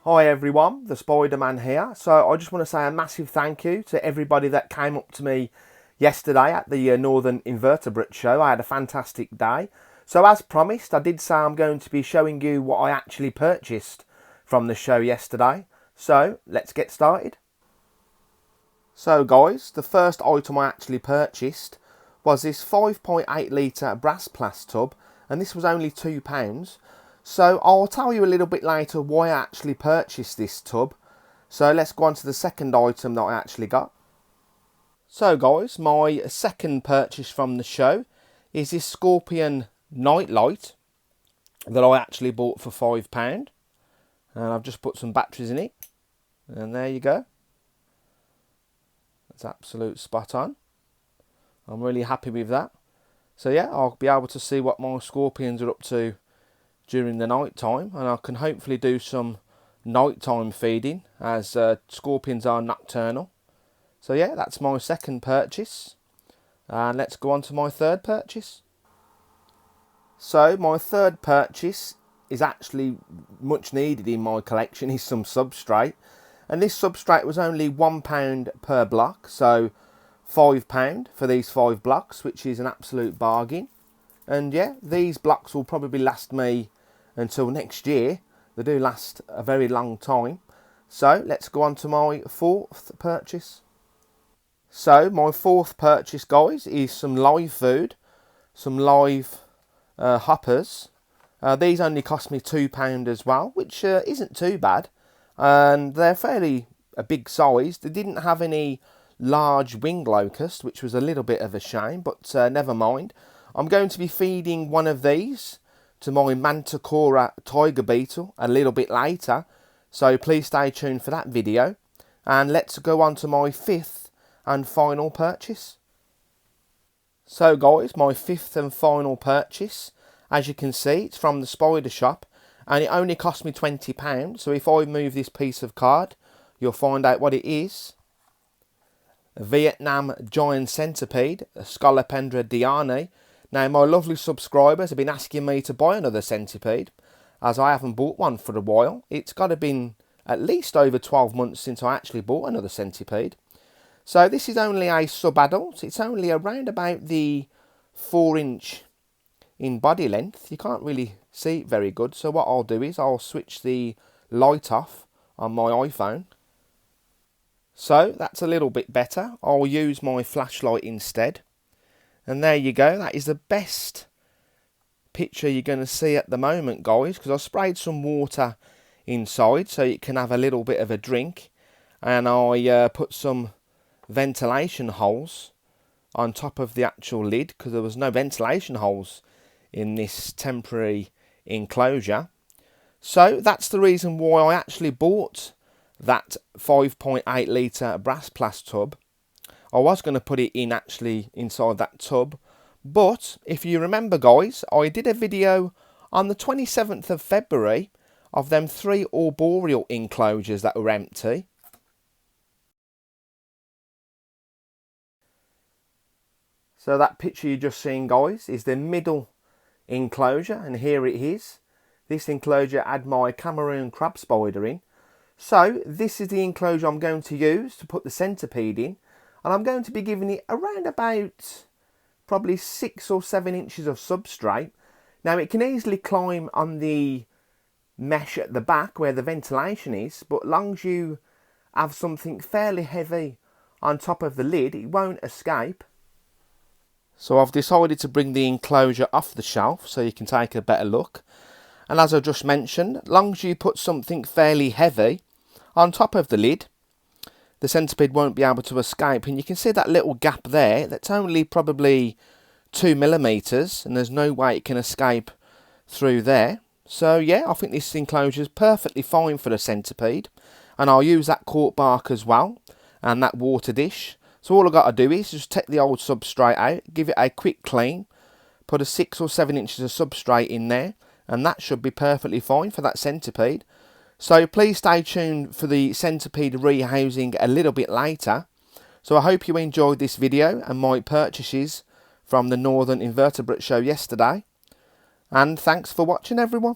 Hi everyone, the Spiderman here. So I just want to say a massive thank you to everybody that came up to me yesterday at the Northern Invertebrate Show. I had a fantastic day. So as promised, I did say I'm going to be showing you what I actually purchased from the show yesterday. So let's get started. So guys, the first item I actually purchased was this 5.8 litre brass plast tub, and this was only £2. So I'll tell you a little bit later why I actually purchased this tub. So let's go on to the second item that I actually got. So guys, my second purchase from the show is this Scorpion night light that I actually bought for £5. And I've just put some batteries in it. And there you go. That's absolute spot on. I'm really happy with that. So yeah, I'll be able to see what my scorpions are up to during the night time, and I can hopefully do some nighttime feeding as scorpions are nocturnal. So yeah, that's my second purchase, and let's go on to my third purchase. So my third purchase is actually much needed in my collection, is some substrate, and this substrate was only £1 per block, so £5 for these 5 blocks, which is an absolute bargain. And yeah, these blocks will probably last me until next year. They do last a very long time. So let's go on to my fourth purchase. So my fourth purchase, guys, is some live food, some live hoppers. These only cost me £2 as well, which isn't too bad, and they're fairly a big size. They didn't have any large wing locust, which was a little bit of a shame, but never mind. I'm going to be feeding one of these to my Manticora tiger beetle a little bit later, so please stay tuned for that video. And let's go on to my fifth and final purchase. So guys, my fifth and final purchase, as you can see, it's from the Spider Shop, and it only cost me £20. So if I move this piece of card, you'll find out what it is. A Vietnam giant centipede, a Scolopendra diani. Now, my lovely subscribers have been asking me to buy another centipede, as I haven't bought one for a while. It's got to been at least over 12 months since I actually bought another centipede. So this is only a sub-adult. It's only around about the 4-inch in body length. You can't really see it very good. So what I'll do is I'll switch the light off on my iPhone. So that's a little bit better. I'll use my flashlight instead. And there you go, that is the best picture you're going to see at the moment, guys, because I sprayed some water inside so you can have a little bit of a drink, and I put some ventilation holes on top of the actual lid because there was no ventilation holes in this temporary enclosure. So that's the reason why I actually bought that 5.8 litre brass plast tub. I was going to put it in actually inside that tub, but if you remember, guys, I did a video on the 27th of February of them 3 arboreal enclosures that were empty. So that picture you just seen, guys, is the middle enclosure, and here it is. This enclosure had my Cameroon crab spider in. So this is the enclosure I'm going to use to put the centipede in. And I'm going to be giving it around about probably 6 or 7 inches of substrate. Now it can easily climb on the mesh at the back where the ventilation is, but long as you have something fairly heavy on top of the lid, it won't escape. So I've decided to bring the enclosure off the shelf so you can take a better look. And as I just mentioned, long as you put something fairly heavy on top of the lid, the centipede won't be able to escape. And you can see that little gap there, that's only probably 2 millimeters, and there's no way it can escape through there. So yeah, I think this enclosure is perfectly fine for the centipede, and I'll use that cork bark as well and that water dish. So all I've got to do is just take the old substrate out, give it a quick clean, put a 6 or 7 inches of substrate in there, and that should be perfectly fine for that centipede. So please stay tuned for the centipede rehousing a little bit later. So I hope you enjoyed this video and my purchases from the Northern Invertebrate Show yesterday. And thanks for watching, everyone.